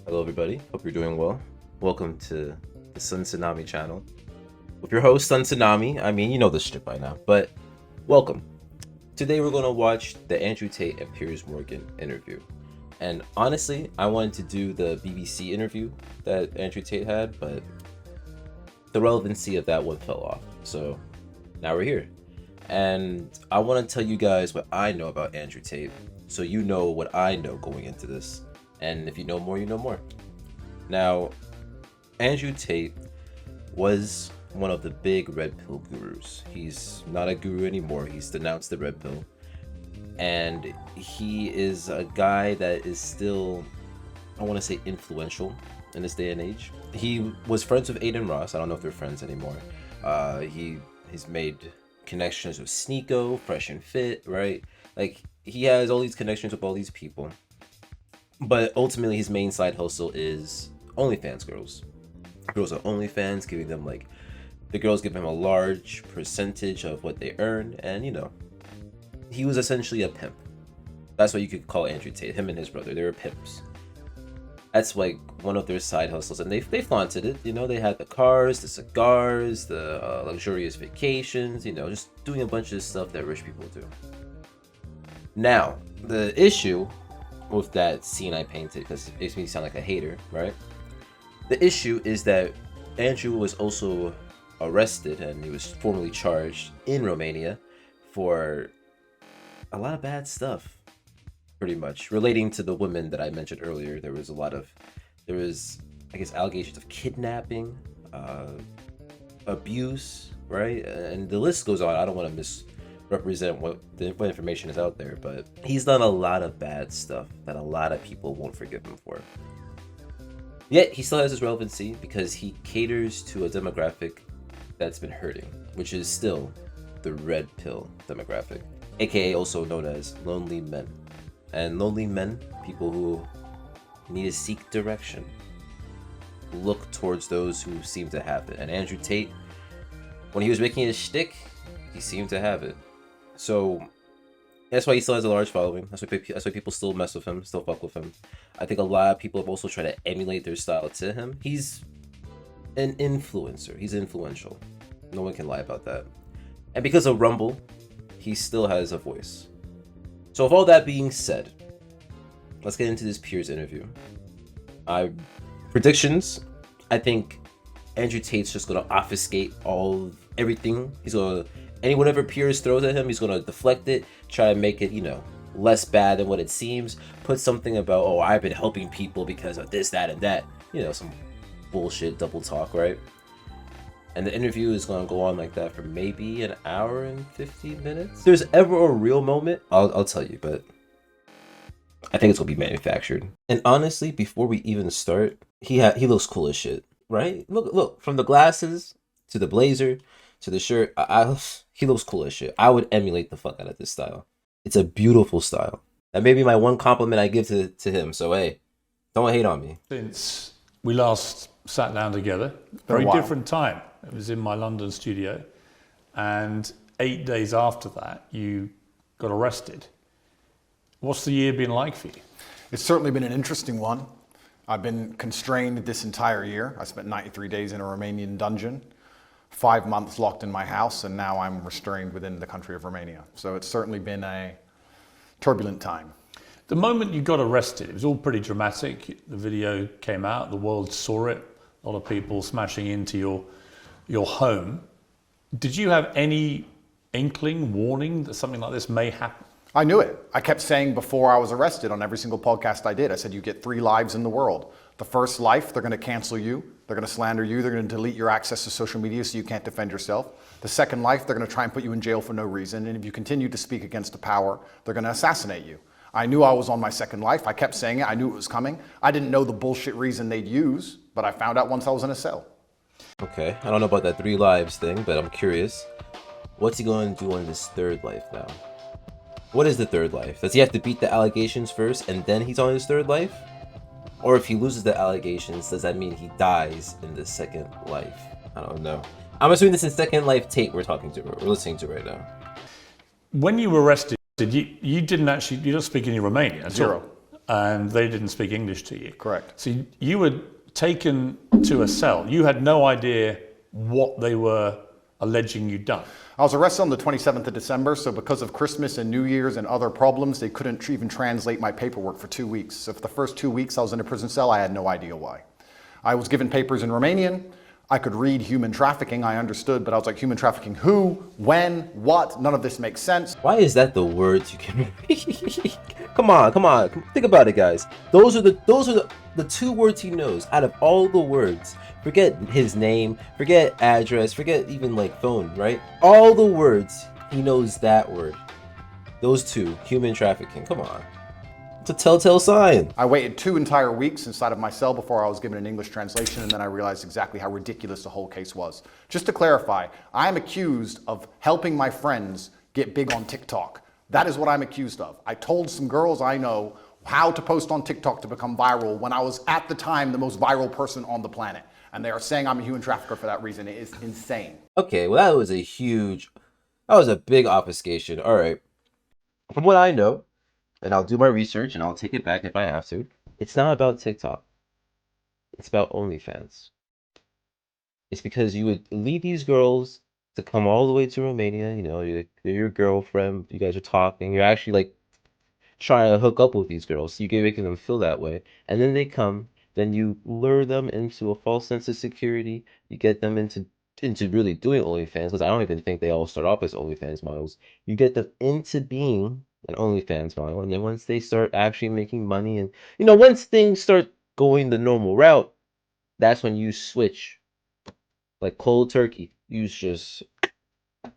Hello everybody, hope you're doing well. Welcome to the Tsunami channel. With your host, Tsunami. I mean, you know this shit by now, but welcome. Today we're going to watch the Andrew Tate and Piers Morgan interview. And honestly, I wanted to do the BBC interview that Andrew Tate had, but the relevancy of that one fell off. So now we're here. And I want to tell you guys what I know about Andrew Tate, so you know what I know going into this. And if you know more, you know more. Now, Andrew Tate was one of the big red pill gurus. He's not a guru anymore. He's denounced the red pill. And he is a guy that is still, I want to say, influential in this day and age. He was friends with Aiden Ross. I don't know if they're friends anymore. He's made connections with Sneeko, Fresh and Fit, right? Like, he has all these connections with all these people. But ultimately, his main side hustle is OnlyFans girls. Girls are OnlyFans, giving them the girls give him a large percentage of what they earn, and he was essentially a pimp. That's what you could call Andrew Tate. Him and his brother, they were pimps. That's one of their side hustles, and they flaunted it. They had the cars, the cigars, the luxurious vacations. Just doing a bunch of stuff that rich people do. Now, the issue with that scene I painted, because it makes me sound like a hater, right? The issue is that Andrew was also arrested and he was formally charged in Romania for a lot of bad stuff, pretty much relating to the women that I mentioned earlier. There was I guess, allegations of kidnapping, abuse, right? And the list goes on. I don't want to misrepresent what information is out there, but he's done a lot of bad stuff that a lot of people won't forgive him for. Yet he still has his relevancy because he caters to a demographic that's been hurting, which is still the red pill demographic, aka also known as lonely men. And lonely men, people who need to seek direction, look towards those who seem to have it. And Andrew Tate, when he was making his shtick, he seemed to have it. So that's why he still has a large following. That's why people still mess with him, still fuck with him. I think a lot of people have also tried to emulate their style to him. He's an influencer. He's influential. No one can lie about that. And because of Rumble, he still has a voice. So with all that being said, let's get into this Piers interview. Predictions. I think Andrew Tate's just gonna obfuscate everything. He's gonna whatever Piers throws at him, he's gonna deflect it, try to make it, less bad than what it seems. Put something about, oh, I've been helping people because of this, that, and that. Some bullshit double talk, right? And the interview is gonna go on like that for maybe an hour and 50 minutes. If there's ever a real moment, I'll tell you, but I think it's gonna be manufactured. And honestly, before we even start, he looks cool as shit, right? Look, from the glasses to the blazer to the shirt, he looks cool as shit. I would emulate the fuck out of this style. It's a beautiful style. That may be my one compliment I give to him. So hey, don't hate on me. Since we last sat down together, very different time. It was in my London studio, and 8 days after that, you got arrested. What's the year been like for you? It's certainly been an interesting one. I've been constrained this entire year. I spent 93 days in a Romanian dungeon, 5 months locked in my house, and now I'm restrained within the country of Romania. So it's certainly been a turbulent time. The moment you got arrested, it was all pretty dramatic. The video came out, the world saw it, a lot of people smashing into your home. Did you have any inkling, warning that something like this may happen? I knew it. I kept saying before I was arrested on every single podcast I did, I said, you get 3 lives in the world. The first life, they're going to cancel you. They're going to slander you. They're going to delete your access to social media so you can't defend yourself. The second life, they're going to try and put you in jail for no reason. And if you continue to speak against the power, they're going to assassinate you. I knew I was on my second life. I kept saying it. I knew it was coming. I didn't know the bullshit reason they'd use, but I found out once I was in a cell. Okay, I don't know about that 3 lives thing, but I'm curious. What's he going to do on this third life now? What is the third life? Does he have to beat the allegations first and then he's on his third life? Or if he loses the allegations, does that mean he dies in the second life? I don't know. I'm assuming this is Second Life Tate we're listening to right now. When you were arrested, you don't speak any Romanian at Zero. all. Right. and they didn't speak English to you. Correct. So you were taken to a cell. You had no idea what they were alleging you'd done. I was arrested on the 27th of December, so because of Christmas and New Year's and other problems, they couldn't even translate my paperwork for 2 weeks. So for the first 2 weeks I was in a prison cell, I had no idea why. I was given papers in Romanian. I could read human trafficking, I understood, but I was like, human trafficking who, when, what? None of this makes sense. Why is that the words you can read? Come on. Think about it, guys. Those are the 2 words he knows out of all the words. Forget his name, forget address, forget even like phone, right? All the words, he knows that word. Those 2, human trafficking. Come on. It's a telltale sign. I waited 2 entire weeks inside of my cell before I was given an English translation, and then I realized exactly how ridiculous the whole case was. Just to clarify, I am accused of helping my friends get big on TikTok. That is what I'm accused of. I told some girls I know how to post on TikTok to become viral when I was at the time the most viral person on the planet. And they are saying I'm a human trafficker for that reason. It is insane. Okay, well that was a big obfuscation. All right. From what I know, and I'll do my research and I'll take it back if I have to, it's not about TikTok. It's about OnlyFans. It's because you would lead these girls to come all the way to Romania, they're your girlfriend, you guys are talking, you're actually like trying to hook up with these girls, so you're making them feel that way, and then they come, then you lure them into a false sense of security, you get them into really doing OnlyFans, because I don't even think they all start off as OnlyFans models. You get them into being an OnlyFans model, and then once they start actually making money, and once things start going the normal route, that's when you switch like cold turkey. You just,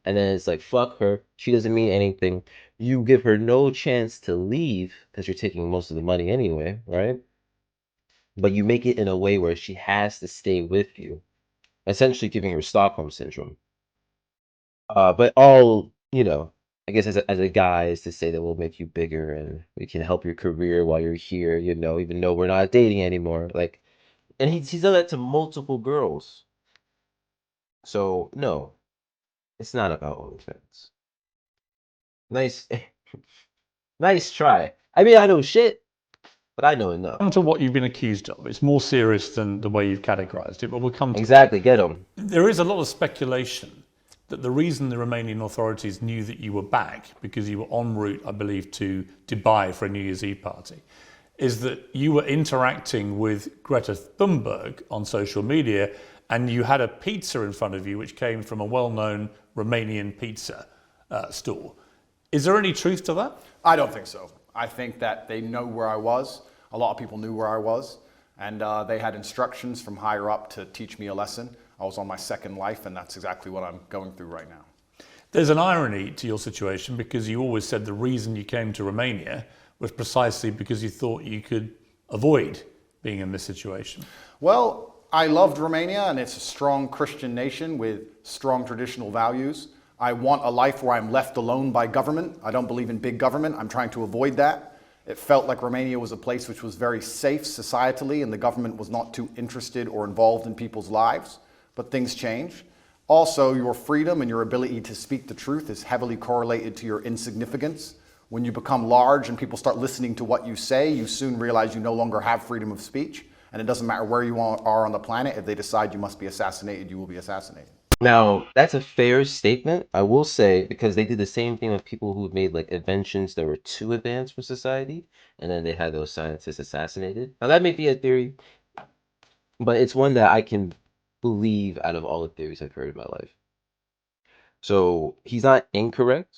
and then it's like, fuck her, she doesn't mean anything. You give her no chance to leave because you're taking most of the money anyway, right? But you make it in a way where she has to stay with you, essentially giving her Stockholm syndrome. But all, I guess as a guy is to say that we'll make you bigger and we can help your career while you're here, even though we're not dating anymore. Like, and he's done that to multiple girls. So no, it's not about OnlyFans. Nice, nice try. I mean, I know shit, but I know enough. Come to what you've been accused of. It's more serious than the way you've categorized it, but we'll come to Exactly, get him. There is a lot of speculation that the reason the Romanian authorities knew that you were back, because you were en route, I believe, to Dubai for a New Year's Eve party, is that you were interacting with Greta Thunberg on social media, and you had a pizza in front of you which came from a well-known Romanian pizza store. Is there any truth to that? I don't think so. I think that they know where I was. A lot of people knew where I was, and they had instructions from higher up to teach me a lesson. I was on my second life, and that's exactly what I'm going through right now. There's an irony to your situation, because you always said the reason you came to Romania was precisely because you thought you could avoid being in this situation. Well, I loved Romania, and it's a strong Christian nation with strong traditional values. I want a life where I'm left alone by government. I don't believe in big government. I'm trying to avoid that. It felt like Romania was a place which was very safe societally, and the government was not too interested or involved in people's lives. But things change. Also, your freedom and your ability to speak the truth is heavily correlated to your insignificance. When you become large and people start listening to what you say, you soon realize you no longer have freedom of speech. And it doesn't matter where you are on the planet. If they decide you must be assassinated, you will be assassinated. Now, that's a fair statement, I will say, because they did the same thing with people who made like inventions that were too advanced for society, and then they had those scientists assassinated. Now, that may be a theory, but it's one that I can believe out of all the theories I've heard in my life. So he's not incorrect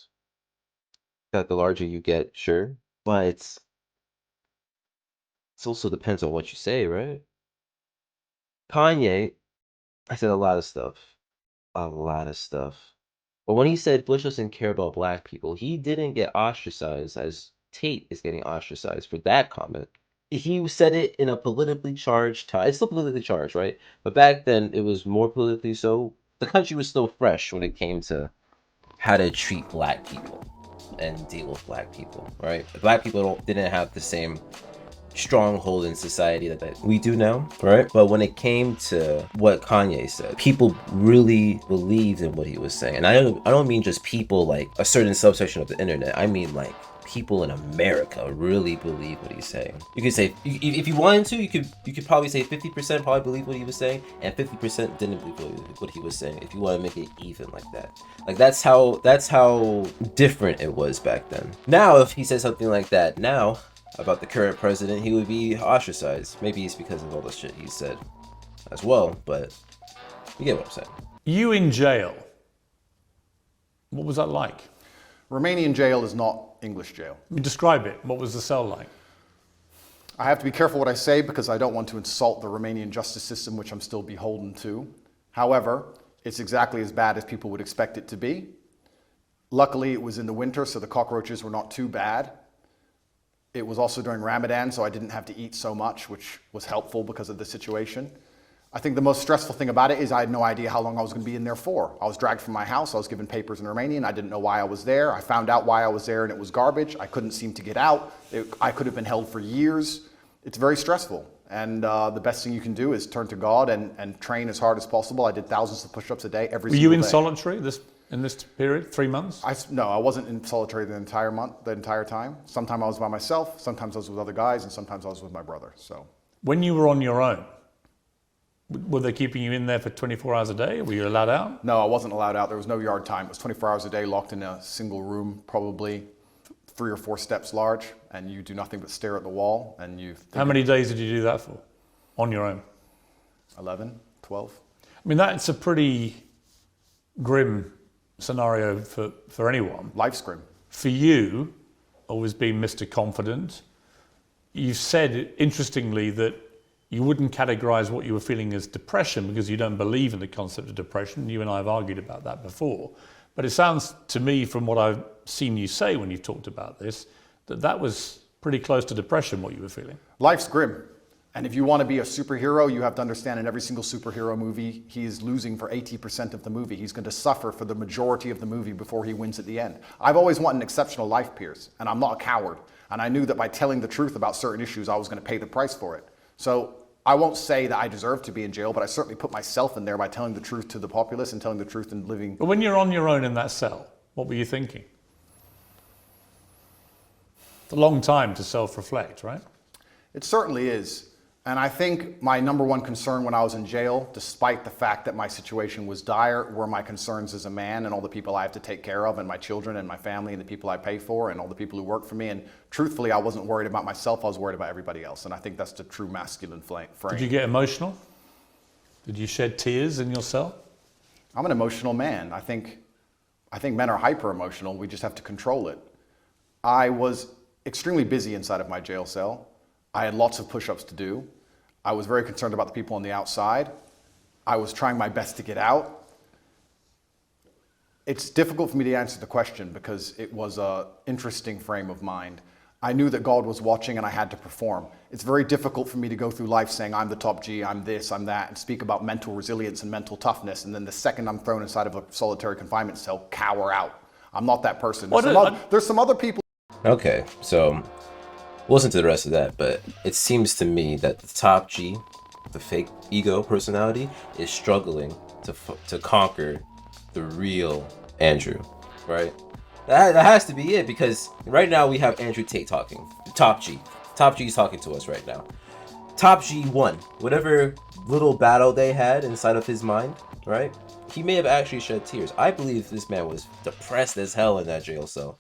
that the larger you get, sure, but it's also depends on what you say, right? Kanye, I said a lot of stuff. A lot of stuff. But when he said Bush doesn't care about black people, he didn't get ostracized as Tate is getting ostracized for that comment. He said it in a politically charged time. It's still politically charged, right? But back then, it was more politically so. The country was still fresh when it came to how to treat black people and deal with black people, right? Black people didn't have the same stronghold in society that we do now, right? But when it came to what Kanye said, people really believed in what he was saying. And I don't mean just people like a certain subsection of the internet. I mean like people in America really believe what he's saying. You could say, if you wanted to, you could probably say 50% probably believe what he was saying, and 50% didn't believe what he was saying. If you want to make it even like that, like that's how different it was back then. Now, if he said something like that now about the current president, he would be ostracized. Maybe it's because of all the shit he said as well, but you get what I'm saying. You in jail, what was that like? Romanian jail is not English jail. Describe it. What was the cell like? I have to be careful what I say because I don't want to insult the Romanian justice system, which I'm still beholden to. However, it's exactly as bad as people would expect it to be. Luckily, it was in the winter, so the cockroaches were not too bad. It was also during Ramadan, so I didn't have to eat so much, which was helpful because of the situation. I think the most stressful thing about it is I had no idea how long I was going to be in there for. I was dragged from my house. I was given papers in Romanian. I didn't know why I was there. I found out why I was there and it was garbage. I couldn't seem to get out. I could have been held for years. It's very stressful. And the best thing you can do is turn to God and train as hard as possible. I did thousands of push-ups a day every single day. Were you in solitary in this period, 3 months? No, I wasn't in solitary the entire time. Sometimes I was by myself. Sometimes I was with other guys. And sometimes I was with my brother. So, when you were on your own, were they keeping you in there for 24 hours a day? Were you allowed out? No, I wasn't allowed out. There was no yard time. It was 24 hours a day, locked in a single room, probably 3 or 4 steps large, and you do nothing but stare at the wall. And How many days did you do that for, on your own? 11, 12. I mean, that's a pretty grim scenario for anyone. Life's grim. For you, always being Mr. Confident, you've said, interestingly, that you wouldn't categorize what you were feeling as depression because you don't believe in the concept of depression. You and I have argued about that before. But it sounds to me, from what I've seen you say when you've talked about this, that was pretty close to depression, what you were feeling. Life's grim. And if you want to be a superhero, you have to understand in every single superhero movie, he is losing for 80% of the movie. He's going to suffer for the majority of the movie before he wins at the end. I've always wanted an exceptional life, Piers, and I'm not a coward. And I knew that by telling the truth about certain issues, I was going to pay the price for it. So I won't say that I deserve to be in jail, but I certainly put myself in there by telling the truth to the populace and telling the truth and living. But when you're on your own in that cell, what were you thinking? It's a long time to self-reflect, right? It certainly is. And I think my number one concern when I was in jail, despite the fact that my situation was dire, were my concerns as a man and all the people I have to take care of, and my children and my family and the people I pay for and all the people who work for me. And truthfully, I wasn't worried about myself, I was worried about everybody else. And I think that's the true masculine frame. Did you get emotional? Did you shed tears in your cell? I'm an emotional man. I think men are hyper emotional. We just have to control it. I was extremely busy inside of my jail cell. I had lots of push-ups to do. I was very concerned about the people on the outside. I was trying my best to get out. It's difficult for me to answer the question because it was an interesting frame of mind. I knew that God was watching and I had to perform. It's very difficult for me to go through life saying I'm the top G, I'm this, I'm that, and speak about mental resilience and mental toughness, and then the second I'm thrown inside of a solitary confinement cell, cower out. I'm not that person. There's some other people. Okay, so listen to the rest of that, but it seems to me that the top G, the fake ego personality, is struggling to conquer the real Andrew, right? That has to be it, because right now we have Andrew Tate talking. Top G. Top G is talking to us right now. Top G won. Whatever little battle they had inside of his mind, right? He may have actually shed tears. I believe this man was depressed as hell in that jail cell.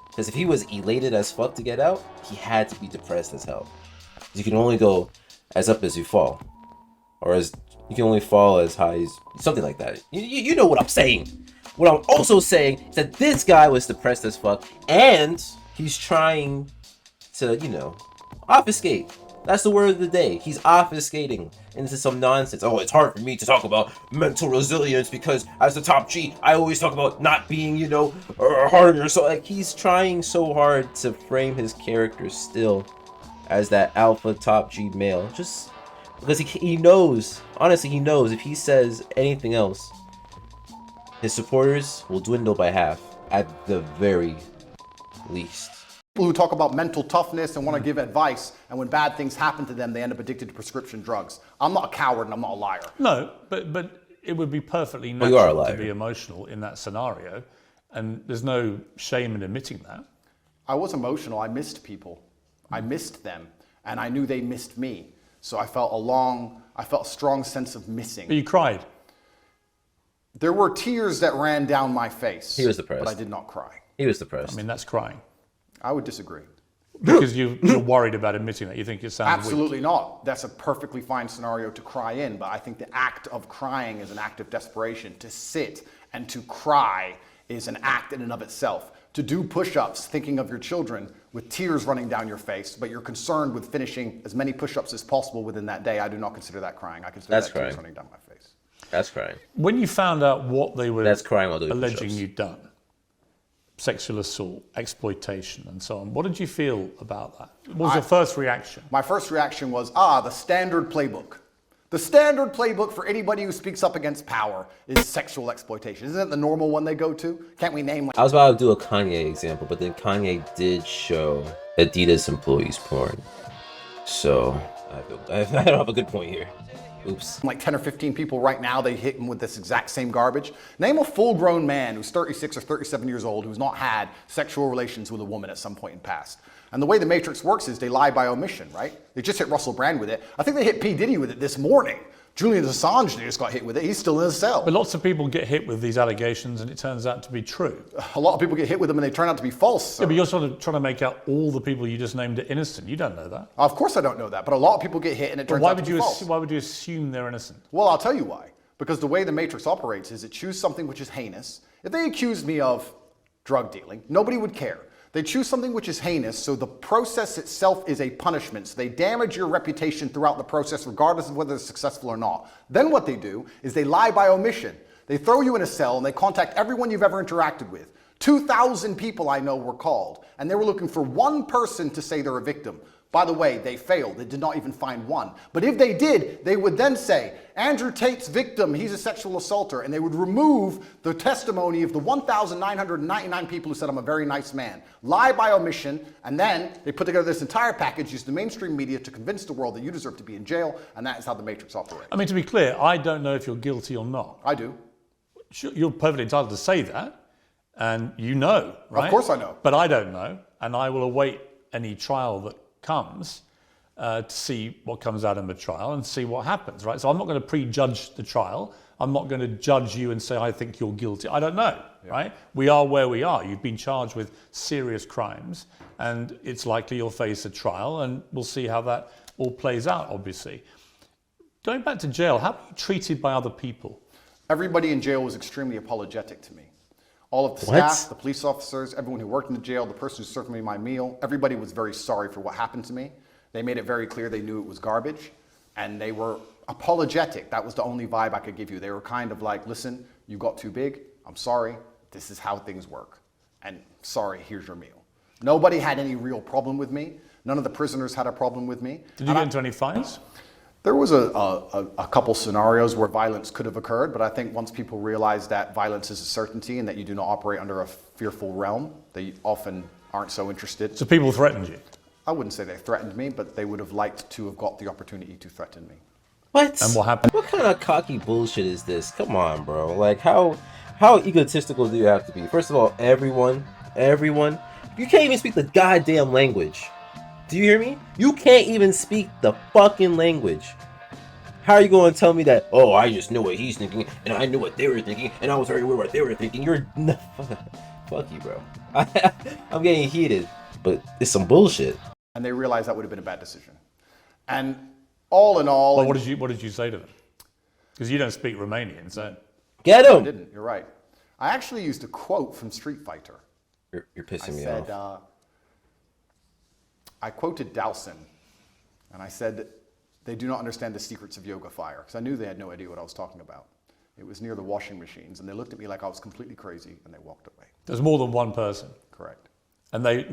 Because if he was elated as fuck to get out, he had to be depressed as hell. You can only go as up as you fall. Or as you can only fall as high as something like that. You know what I'm saying. What I'm also saying is that this guy was depressed as fuck, and he's trying to, obfuscate. That's the word of the day. He's obfuscating into some nonsense. Oh, it's hard for me to talk about mental resilience because as the top G, I always talk about not being, harder. So he's trying so hard to frame his character still as that alpha top G male. Just because he knows, honestly, he knows if he says anything else, his supporters will dwindle by half at the very least. People who talk about mental toughness and want to give advice, and when bad things happen to them, they end up addicted to prescription drugs. I'm not a coward and I'm not a liar. No, but it would be perfectly natural to be emotional in that scenario, and there's no shame in admitting that. I was emotional. I missed people. I missed them, and I knew they missed me. So I felt a strong sense of missing. But you cried. There were tears that ran down my face. He was depressed. But I did not cry. He was depressed. I mean, that's crying. I would disagree. Because you're worried about admitting that. You think it sounds Absolutely weak. not. That's a perfectly fine scenario to cry in, but I think the act of crying is an act of desperation. To sit and to cry is an act in and of itself. To do push-ups thinking of your children with tears running down your face, but you're concerned with finishing as many push-ups as possible within that day, I do not consider that crying. I consider That's that crying. tears running down my face. That's crying. When you found out what they were That's crying while doing alleging push-ups. you'd done, sexual assault, exploitation, and so on, what did you feel about that? What was your first reaction? My first reaction was, the standard playbook. The standard playbook for anybody who speaks up against power is sexual exploitation. Isn't it the normal one they go to? Can't we name I was about to do a Kanye example, but then Kanye did show Adidas employees porn. So I don't have a good point here. Oops. like 10 or 15 people right now, they hit him with this exact same garbage? Name a full-grown man who's 36 or 37 years old who's not had sexual relations with a woman at some point in the past. And the way the Matrix works is they lie by omission, right? They just hit Russell Brand with it. I think they hit P. Diddy with it this morning. Julian Assange just got hit with it. He's still in a cell. But lots of people get hit with these allegations and it turns out to be true. A lot of people get hit with them and they turn out to be false. Yeah, but you're sort of trying to make out all the people you just named are innocent. You don't know that. Of course I don't know that, but a lot of people get hit and it turns out to be false. Why would you assume they're innocent? Well, I'll tell you why. Because the way the Matrix operates is it chooses something which is heinous. If they accuse me of drug dealing, nobody would care. They choose something which is heinous, so the process itself is a punishment. So they damage your reputation throughout the process, regardless of whether it's successful or not. Then what they do is they lie by omission. They throw you in a cell and they contact everyone you've ever interacted with. 2,000 people I know were called, and they were looking for one person to say they're a victim. By the way, they failed. They did not even find one. But if they did, they would then say, Andrew Tate's victim, he's a sexual assaulter. And they would remove the testimony of the 1,999 people who said, I'm a very nice man. Lie by omission. And then they put together this entire package, use the mainstream media to convince the world that you deserve to be in jail. And that is how the Matrix operates. I mean, to be clear, I don't know if you're guilty or not. I do. You're perfectly entitled to say that. And you know, right? Of course I know. But I don't know. And I will await any trial that comes to see what comes out in the trial and see what happens, right? So I'm not going to prejudge the trial. I'm not going to judge you and say, I think you're guilty. I don't know, right? We are where we are. You've been charged with serious crimes and it's likely you'll face a trial and we'll see how that all plays out, obviously. Going back to jail, how were you treated by other people? Everybody in jail was extremely apologetic to me. All of the What? staff, the police officers, everyone who worked in the jail, the person who served me my meal, everybody was very sorry for what happened to me. They made it very clear they knew it was garbage, and they were apologetic. That was the only vibe I could give you. They were kind of like, listen, you got too big. I'm sorry. This is how things work. And sorry, here's your meal. Nobody had any real problem with me. None of the prisoners had a problem with me. Did you get into any fights? There was a couple scenarios where violence could have occurred, but I think once people realize that violence is a certainty and that you do not operate under a fearful realm, they often aren't so interested. So people threatened you? I wouldn't say they threatened me, but they would have liked to have got the opportunity to threaten me. What? And what happened? What kind of cocky bullshit is this? Come on, bro. Like, how egotistical do you have to be? First of all, everyone, you can't even speak the goddamn language. Do you hear me? You can't even speak the fucking language. How are you going to tell me that, oh, I just knew what he's thinking, and I knew what they were thinking, and I was already aware what they were thinking? You're... Fuck you, bro. I'm getting heated, but it's some bullshit. And they realized that would have been a bad decision. And all in all... Well, what did you say to them? Because you don't speak Romanian, so... Get I him! didn't, you're right. I actually used a quote from Street Fighter. You're pissing I me said, off. I quoted Dowson, and I said, they do not understand the secrets of yoga fire, because I knew they had no idea what I was talking about. It was near the washing machines, and they looked at me like I was completely crazy, and they walked away. There's more than one person. Correct. And they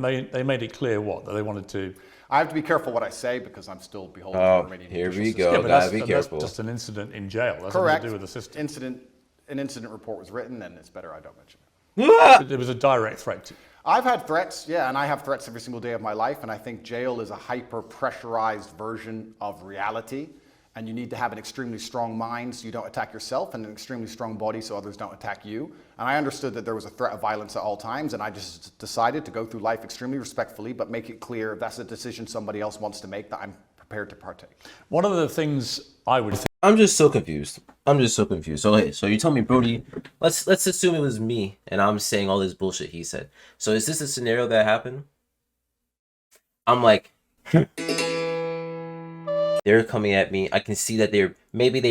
made it clear what? That they wanted to... I have to be careful what I say, because I'm still beholden to Oh, the Romanian here judicial we system. go. but Gotta be careful. That's just an incident in jail. That's Correct. nothing to do with the system. An incident report was written, and it's better I don't mention it. It was a direct threat to you. I've had threats, yeah, and I have threats every single day of my life, and I think jail is a hyper-pressurized version of reality. And you need to have an extremely strong mind so you don't attack yourself, and an extremely strong body so others don't attack you. And I understood that there was a threat of violence at all times, and I just decided to go through life extremely respectfully, but make it clear if that's a decision somebody else wants to make, that I'm prepared to partake. One of the things I would think. I'm just so confused. So hey, so you tell me, Brody, let's assume it was me and I'm saying all this bullshit he said. So is this a scenario that happened? I'm like, they're coming at me. I can see that they're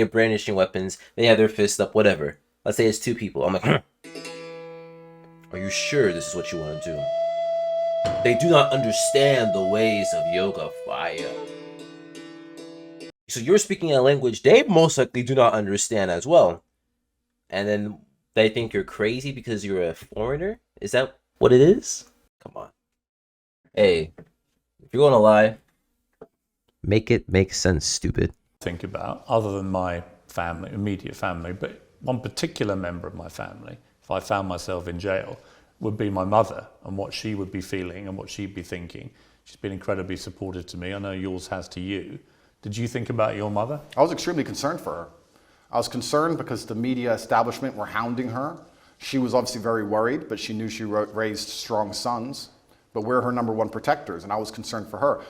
brandishing weapons. They have their fists up, whatever. Let's say it's two people. I'm like, are you sure this is what you want to do? They do not understand the ways of yoga fire. So you're speaking a language they most likely do not understand as well. And then they think you're crazy because you're a foreigner? Is that what it is? Come on. Hey, if you're going to lie, make it make sense, stupid. Think about, other than my family, immediate family, but one particular member of my family, if I found myself in jail, would be my mother, and what she would be feeling and what she'd be thinking. She's been incredibly supportive to me. I know yours has to you. Did you think about your mother? I was extremely concerned for her. I was concerned because the media establishment were hounding her. She was obviously very worried, but she knew she raised strong sons. But we're her number one protectors, and I was concerned for her.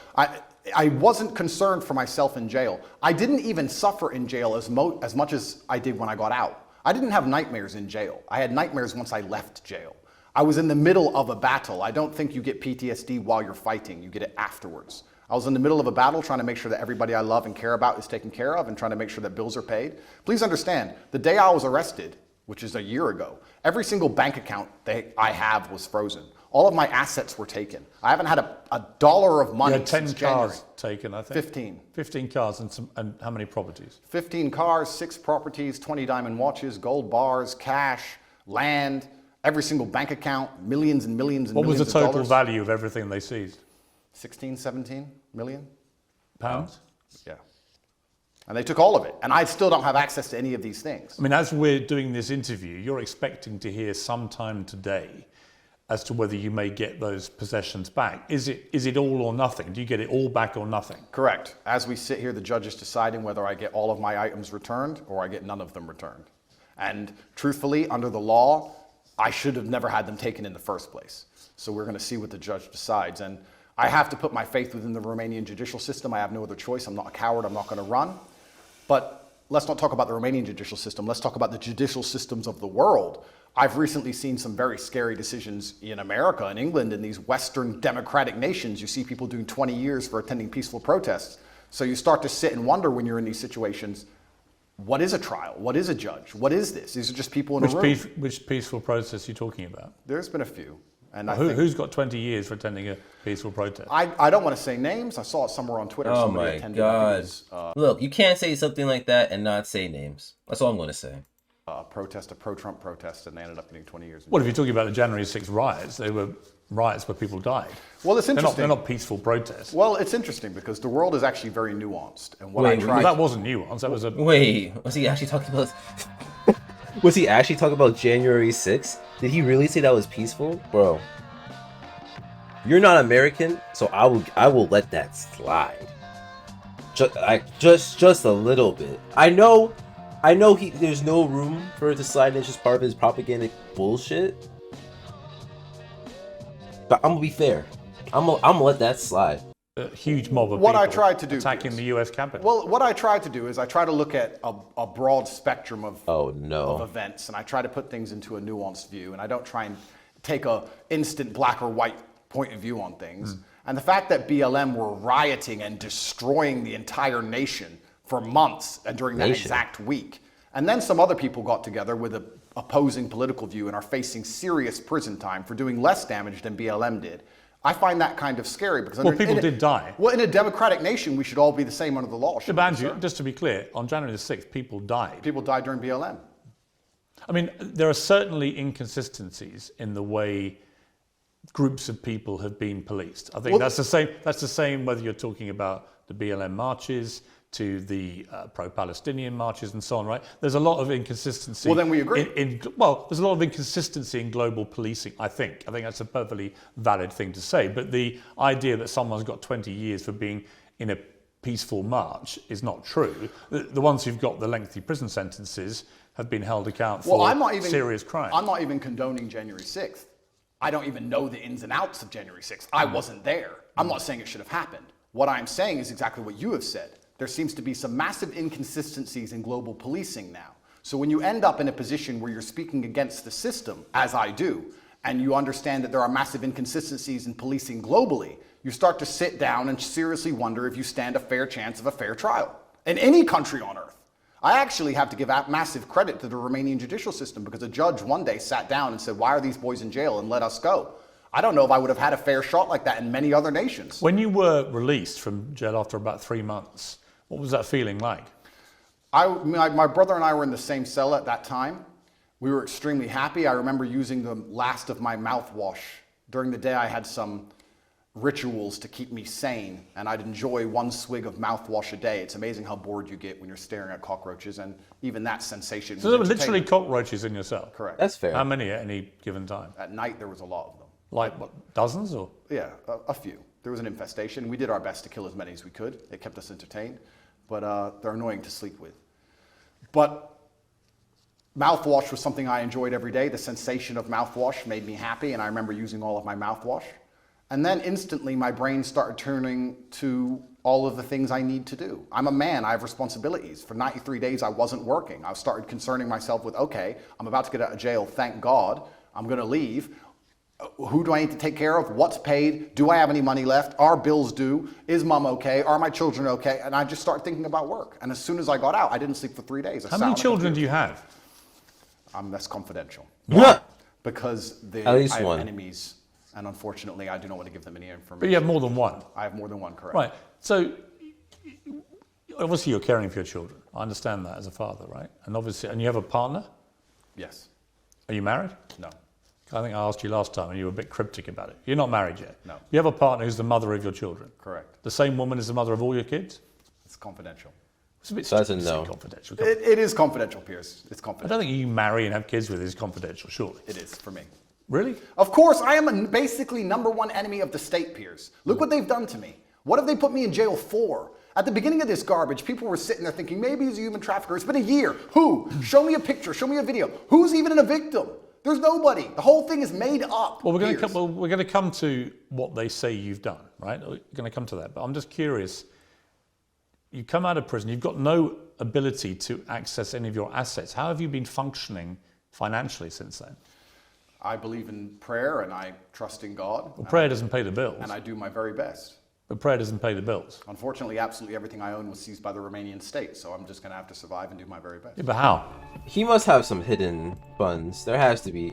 I wasn't concerned for myself in jail. I didn't even suffer in jail as much as I did when I got out. I didn't have nightmares in jail. I had nightmares once I left jail. I was in the middle of a battle. I don't think you get PTSD while you're fighting. You get it afterwards. I was in the middle of a battle trying to make sure that everybody I love and care about is taken care of, and trying to make sure that bills are paid. Please understand, the day I was arrested, which is a year ago, every single bank account that I have was frozen. All of my assets were taken. I haven't had a dollar of money since January. 10 cars taken, I think. 15. 15 cars and how many properties? 15 cars, 6 properties, 20 diamond watches, gold bars, cash, land, every single bank account, millions and millions and what millions of was the total dollars. value of everything they seized? 16, 17 million? Pounds? Yeah. And they took all of it. And I still don't have access to any of these things. I mean, as we're doing this interview, you're expecting to hear sometime today as to whether you may get those possessions back. Is it all or nothing? Do you get it all back or nothing? Correct. As we sit here, the judge is deciding whether I get all of my items returned or I get none of them returned. And truthfully, under the law, I should have never had them taken in the first place. So we're going to see what the judge decides. And I have to put my faith within the Romanian judicial system. I have no other choice. I'm not a coward. I'm not going to run. But let's not talk about the Romanian judicial system. Let's talk about the judicial systems of the world. I've recently seen some very scary decisions in America and England, in these Western democratic nations. You see people doing 20 years for attending peaceful protests. So you start to sit and wonder when you're in these situations, what is a trial? What is a judge? What is this? These are just people in a room. Which peaceful protest are you talking about? There's been a few. And who's got 20 years for attending a peaceful protest? I don't want to say names. I saw it somewhere on Twitter. Oh Somebody my attended, God. Was, Look, you can't say something like that and not say names. That's all I'm going to say. a pro-Trump protest, and they ended up getting 20 years. Well, if you're talking about the January 6th riots, they were riots where people died. Well, it's interesting. They're not peaceful protests. Well, it's interesting because the world is actually very nuanced. And what Wait, That wasn't nuance. That was a... Wait, was he actually talking about... was he actually talking about January 6th? Did he really say that was peaceful? Bro. You're not American, so I will let that slide. Just a little bit. I know there's no room for it to slide. It's just part of his propaganda bullshit. But I'm gonna be fair. I'm gonna let that slide. A huge mob of What people I tried to do, attacking the U.S. Capitol. Well, what I tried to do is I try to look at a broad spectrum of events, and I try to put things into a nuanced view, and I don't try and take a instant black or white point of view on things. And the fact that BLM were rioting and destroying the entire nation for months and during that exact week, and then some other people got together with an opposing political view and are facing serious prison time for doing less damage than BLM did. I find that kind of scary because people did die. Well, in a democratic nation, we should all be the same under the law. Andrew, just to be clear, on January the 6th, people died. People died during BLM. I mean, there are certainly inconsistencies in the way groups of people have been policed. I think that's the same. That's the same whether you're talking about the BLM marches to the pro-Palestinian marches and so on, right? There's a lot of inconsistency. Well, then we agree. There's a lot of inconsistency in global policing, I think. I think that's a perfectly valid thing to say. But the idea that someone's got 20 years for being in a peaceful march is not true. The ones who've got the lengthy prison sentences have been held account for serious crimes. I'm not even condoning January 6th. I don't even know the ins and outs of January 6th. I wasn't there. I'm not saying it should have happened. What I'm saying is exactly what you have said. There seems to be some massive inconsistencies in global policing now. So when you end up in a position where you're speaking against the system, as I do, and you understand that there are massive inconsistencies in policing globally, you start to sit down and seriously wonder if you stand a fair chance of a fair trial in any country on earth. I actually have to give massive credit to the Romanian judicial system because a judge one day sat down and said, why are these boys in jail, and let us go. I don't know if I would have had a fair shot like that in many other nations. When you were released from jail after about 3 months, what was that feeling like? My brother and I were in the same cell at that time. We were extremely happy. I remember using the last of my mouthwash. During the day I had some rituals to keep me sane, and I'd enjoy 1 swig of mouthwash a day. It's amazing how bored you get when you're staring at cockroaches, and even that sensation. So there were literally cockroaches in your cell? Correct. That's fair. How many at any given time? At night there was a lot of them. Like what, dozens or? Yeah, a few. There was an infestation. We did our best to kill as many as we could. It kept us entertained, but they're annoying to sleep with. But mouthwash was something I enjoyed every day. The sensation of mouthwash made me happy, and I remember using all of my mouthwash. And then instantly my brain started turning to all of the things I need to do. I'm a man, I have responsibilities. For 93 days I wasn't working. I started concerning myself with, okay, I'm about to get out of jail, thank God. I'm gonna leave. Who do I need to take care of? What's paid? Do I have any money left? Are bills due? Is mom okay? Are my children okay? And I just started thinking about work. And as soon as I got out, I didn't sleep for 3 days. How many children do you have? That's confidential. What? Because At least I have one. enemies, and unfortunately I do not want to give them any information. But you have more than one? I have more than one, correct. Right, so obviously you're caring for your children. I understand that as a father, right? And obviously, and you have a partner? Yes. Are you married? No. I think I asked you last time and you were a bit cryptic about it. You're not married yet? No. You have a partner who's the mother of your children? Correct. The same woman is the mother of all your kids? It's confidential. It's a bit That's a no. confidential. It is confidential, Piers. It's I confidential. don't think you marry and have kids with is confidential, surely. It is for me. Really? Of course, I am basically #1 enemy of the state, Piers. Look what they've done to me. What have they put me in jail for? At the beginning of this garbage, people were sitting there thinking, maybe he's a human trafficker. It's been a year. Who? Show me a picture. Show me a video. Who's even a victim? There's nobody. The whole thing is made up. Well, we're going to come to what they say you've done, right? We're going to come to that. But I'm just curious. You come out of prison. You've got no ability to access any of your assets. How have you been functioning financially since then? I believe in prayer and I trust in God. Well, prayer doesn't pay the bills. And I do my very best. But prayer doesn't pay the bills. Unfortunately, absolutely everything I own was seized by the Romanian state, so I'm just going to have to survive and do my very best. Yeah, but how? He must have some hidden funds. There has to be.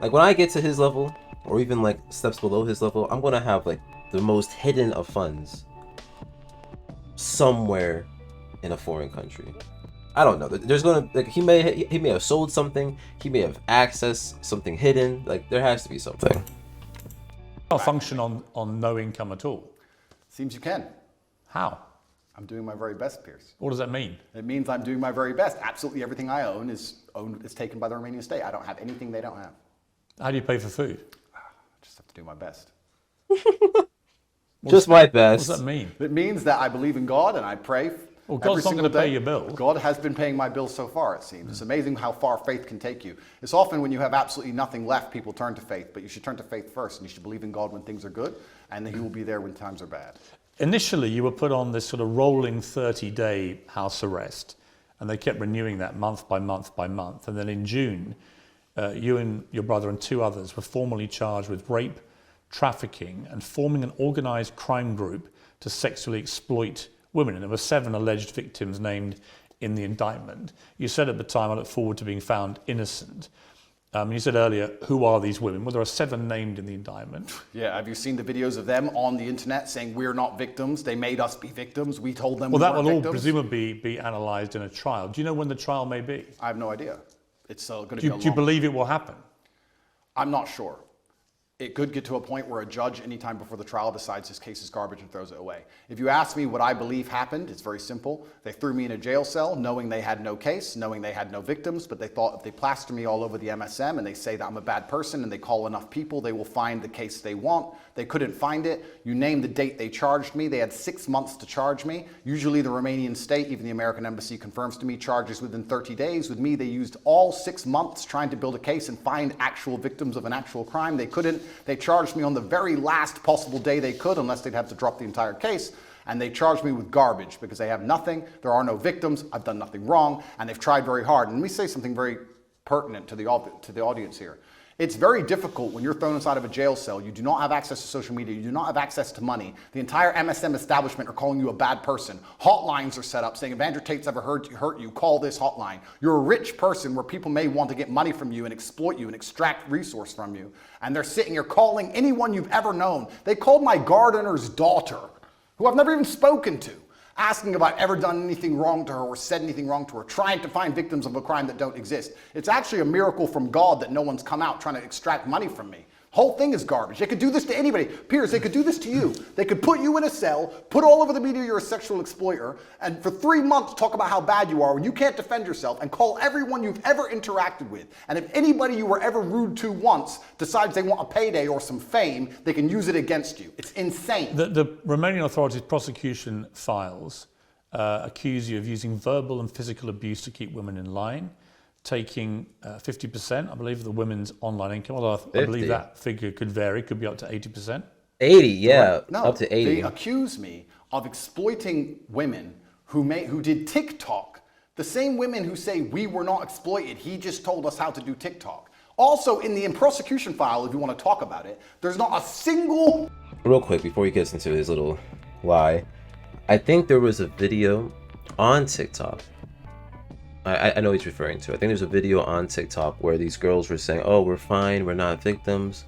Like when I get to his level, or even like steps below his level, I'm gonna have like the most hidden of funds somewhere in a foreign country. I don't know. There's gonna like he may have sold something. He may have accessed something hidden. Like there has to be something. I'll function on no income at all. Seems you can. How? I'm doing my very best, Piers. What does that mean? It means I'm doing my very best. Absolutely everything I own is taken by the Romanian state. I don't have anything they don't have. How do you pay for food? I just have to do my best. Just my best. What does that mean? It means that I believe in God and I pray. Well, God's not going to pay your bills. God has been paying my bills so far, it seems. It's amazing how far faith can take you. It's often when you have absolutely nothing left, people turn to faith, but you should turn to faith first, and you should believe in God when things are good, and then He will be there when times are bad. Initially, you were put on this sort of rolling 30-day house arrest, and they kept renewing that month by month by month. And then in June, you and your brother and 2 others were formally charged with rape, trafficking, and forming an organized crime group to sexually exploit women. And there were 7 alleged victims named in the indictment. You said at the time, I look forward to being found innocent. You said earlier, who are these women? Well, there are 7 named in the indictment. Yeah, have you seen the videos of them on the internet saying we're not victims? They made us be victims. We told them Well, we that weren't will all victims. presumably be analysed in a trial. Do you know when the trial may be? I have no idea. It's going to be a Do you long... believe it will happen? I'm not sure. it could get to a point where a judge anytime before the trial decides his case is garbage and throws it away. If you ask me what I believe happened, it's very simple. They threw me in a jail cell knowing they had no case, knowing they had no victims, but they thought if they plaster me all over the MSM and they say that I'm a bad person and they call enough people, they will find the case they want. They couldn't find it. You name the date they charged me. They had 6 months to charge me. Usually the Romanian state, even the American embassy confirms to me, charges within 30 days. With me, they used all 6 months trying to build a case and find actual victims of an actual crime. They couldn't. They charged me on the very last possible day they could, unless they'd have to drop the entire case. And they charged me with garbage because they have nothing. There are no victims. I've done nothing wrong. And they've tried very hard. And let me say something very pertinent to the audience here. It's very difficult when you're thrown inside of a jail cell. You do not have access to social media. You do not have access to money. The entire MSM establishment are calling you a bad person. Hotlines are set up saying, if Andrew Tate's ever hurt you, call this hotline. You're a rich person where people may want to get money from you and exploit you and extract resource from you. And they're sitting here calling anyone you've ever known. They called my gardener's daughter, who I've never even spoken to, asking if I've ever done anything wrong to her or said anything wrong to her, trying to find victims of a crime that don't exist. It's actually a miracle from God that no one's come out trying to extract money from me. Whole thing is garbage. They could do this to anybody. Piers, they could do this to you. They could put you in a cell, put all over the media you're a sexual exploiter, and for 3 months talk about how bad you are when you can't defend yourself, and call everyone you've ever interacted with. And if anybody you were ever rude to once decides they want a payday or some fame, they can use it against you. It's insane. The Romanian authorities' prosecution files accuse you of using verbal and physical abuse to keep women in line, taking 50%, I believe, of the women's online income. Although I believe that figure could vary, could be up to 80%. 80, yeah, No, up to 80. They accuse me of exploiting women who did TikTok. The same women who say we were not exploited, he just told us how to do TikTok. Also, in the prosecution file, if you want to talk about it, there's not a single... Real quick, before he gets into his little lie, I think there was a video on TikTok. I know he's referring to. I think there's a video on TikTok where these girls were saying, oh, we're fine, we're not victims,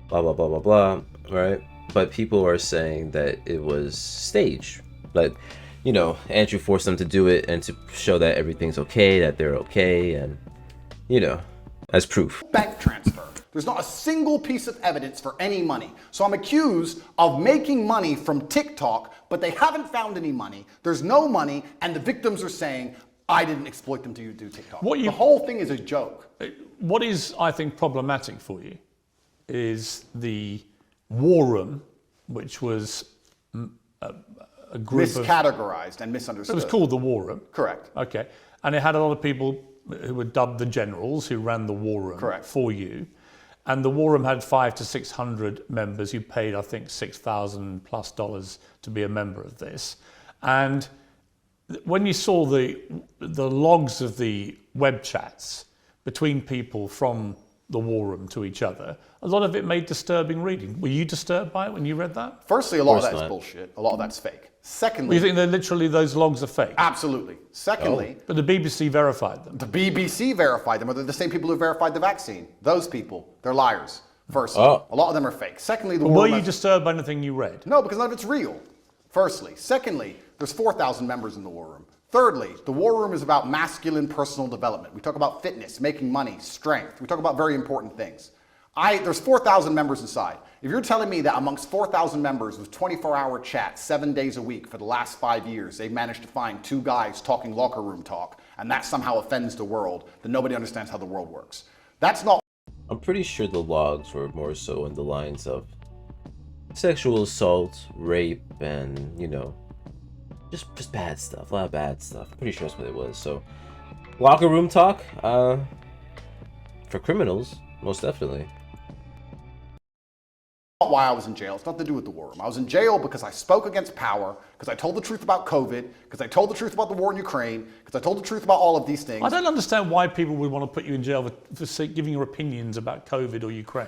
blah, blah, blah, blah, blah, right? But people are saying that it was staged. Like, you know, Andrew forced them to do it and to show that everything's okay, that they're okay, and, you know, as proof. Bank transfer. There's not a single piece of evidence for any money. So I'm accused of making money from TikTok, but they haven't found any money. There's no money, and the victims are saying, I didn't exploit them to do TikTok. The whole thing is a joke. What is, I think, problematic for you is the war room, which was a group miscategorized and misunderstood. It was called the war room. Correct. Okay. And it had a lot of people who were dubbed the generals who ran the war room. Correct. For you. And the war room had 500 to 600 members who paid, I think, $6,000+ to be a member of this. And when you saw the logs of the web chats between people from the war room to each other, a lot of it made disturbing reading. Were you disturbed by it when you read that? Firstly, a lot of that's bullshit. A lot of that's fake. Secondly... You think that literally those logs are fake? Absolutely. Secondly... But the BBC verified them. The BBC verified them. Or they're the same people who verified the vaccine. Those people, they're liars. Firstly, a lot of them are fake. Secondly, were you disturbed by anything you read? No, because none of it's real. Firstly. Secondly, there's 4,000 members in the war room. Thirdly, the war room is about masculine personal development. We talk about fitness, making money, strength. We talk about very important things. There's 4,000 members inside. If you're telling me that amongst 4,000 members with 24-hour chat 7 days a week for the last 5 years, they've managed to find 2 guys talking locker room talk, and that somehow offends the world, then nobody understands how the world works. That's not... I'm pretty sure the logs were more so in the lines of sexual assault, rape, and, you know, just bad stuff, a lot of bad stuff. I'm pretty sure that's what it was. So, locker room talk, for criminals, most definitely. Not why I was in jail. It's nothing to do with the war room. I was in jail because I spoke against power, because I told the truth about COVID, because I told the truth about the war in Ukraine, because I told the truth about all of these things. I don't understand why people would want to put you in jail for giving your opinions about COVID or Ukraine.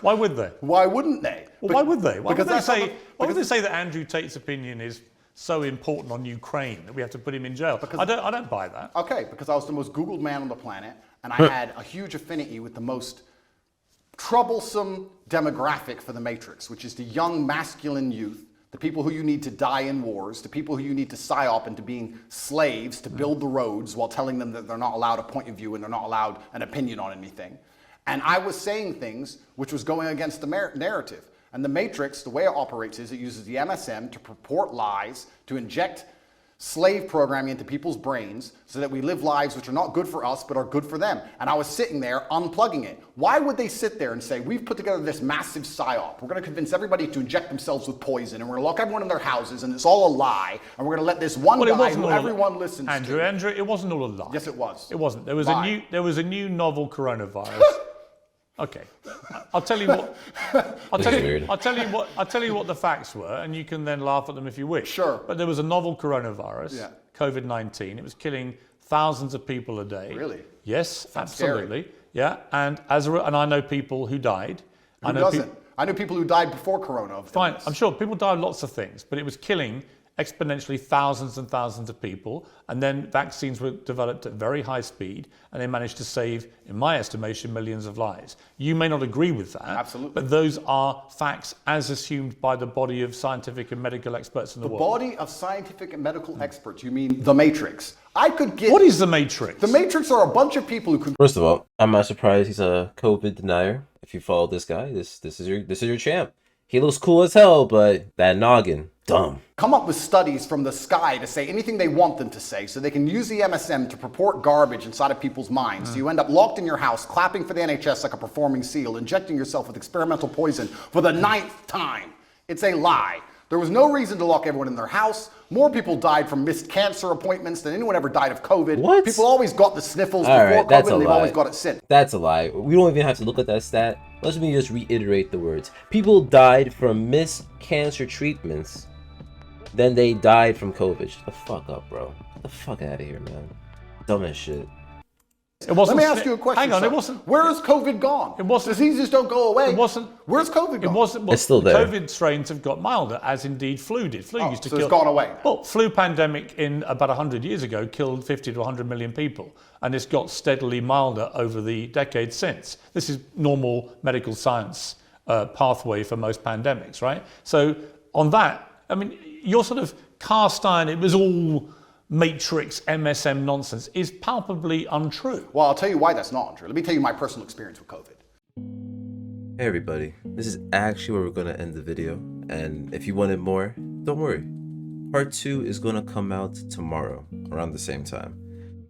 Why would they? Why wouldn't they? Well, why would they? Why would they say that Andrew Tate's opinion is so important on Ukraine that we have to put him in jail? I don't buy that. Okay, because I was the most Googled man on the planet, and I had a huge affinity with the most troublesome demographic for the Matrix, which is the young masculine youth, the people who you need to die in wars, the people who you need to psyop into being slaves to build the roads while telling them that they're not allowed a point of view and they're not allowed an opinion on anything. And I was saying things which was going against the narrative. And the Matrix, the way it operates is it uses the MSM to purport lies, to inject slave programming into people's brains so that we live lives which are not good for us but are good for them. And I was sitting there unplugging it. Why would they sit there and say, we've put together this massive psyop. We're going to convince everybody to inject themselves with poison, and we're going to lock everyone in their houses, and it's all a lie, and we're going to let this one guy who everyone listens to. Andrew, it wasn't all a lie. Yes, it was. It wasn't. There was a new novel coronavirus. Okay, I'll tell you what. I'll tell you what the facts were, and you can then laugh at them if you wish. Sure. But there was a novel coronavirus, COVID-19. It was killing thousands of people a day. Really? Yes, That's absolutely. scary. Yeah, and I know people who died. Who doesn't? I know people who died before Corona. Fine, I'm sure people died of lots of things, but it was killing exponentially thousands and thousands of people, and then vaccines were developed at very high speed, and they managed to save, in my estimation, millions of lives. You may not agree with that, absolutely, but those are facts as assumed by the body of scientific and medical experts in the world. The body of scientific and medical experts, you mean the Matrix? I could get... What is the Matrix? The Matrix are a bunch of people who could... First of all, I'm not surprised he's a COVID denier. If you follow this guy, this is your champ. He looks cool as hell, but that noggin, dumb. Come up with studies from the sky to say anything they want them to say, so they can use the MSM to purport garbage inside of people's minds. So you end up locked in your house, clapping for the NHS like a performing seal, injecting yourself with experimental poison for the 9th time. It's a lie. There was no reason to lock everyone in their house. More people died from missed cancer appointments than anyone ever died of COVID. What? People always got the sniffles All before right, that's COVID, and a they've lie. always got it since. That's a lie. We don't even have to look at that stat. Let me just reiterate the words. People died from missed cancer treatments, then they died from COVID. Shut the fuck up, bro. Get the fuck out of here, man. Dumb as shit. Let me ask you a question. Hang on, sir. it wasn't. Where is COVID gone? It wasn't. Diseases don't go away. It wasn't. Where's COVID gone? It wasn't. It's still there. COVID strains have got milder, as indeed flu did. Flu used to so kill. it's gone away now. Well, flu pandemic in about 100 years ago killed 50 to 100 million people, and it's got steadily milder over the decades since. This is normal medical science pathway for most pandemics, right? So on that, I mean, your sort of cast iron, it was all Matrix MSM nonsense is palpably untrue. Well, I'll tell you why that's not untrue. Let me tell you my personal experience with COVID. Hey everybody, this is actually where we're going to end the video, and if you wanted more, don't worry. Part 2 is going to come out tomorrow around the same time.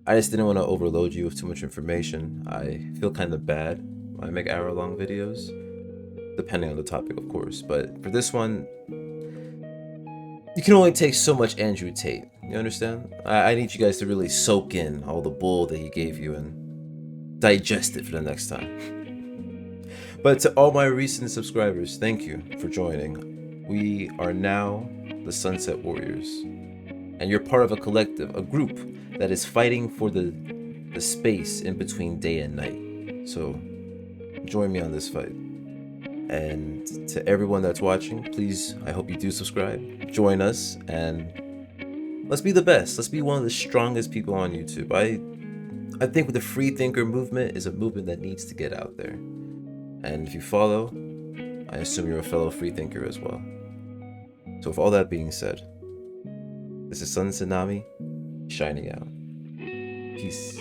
I just didn't want to overload you with too much information. I feel kind of bad when I make hour-long videos, depending on the topic of course, but for this one, you can only take so much Andrew Tate, you understand? I need you guys to really soak in all the bull that he gave you and digest it for the next time. But to all my recent subscribers, thank you for joining. We are now the Sunset Warriors, and you're part of a collective, a group that is fighting for the space in between day and night. So join me on this fight. And to everyone that's watching, please, I hope you do subscribe, join us, and let's be the best. Let's be one of the strongest people on YouTube. I think the free thinker movement is a movement that needs to get out there. And if you follow, I assume you're a fellow free thinker as well. So with all that being said, this is Tsunami shining out. Peace.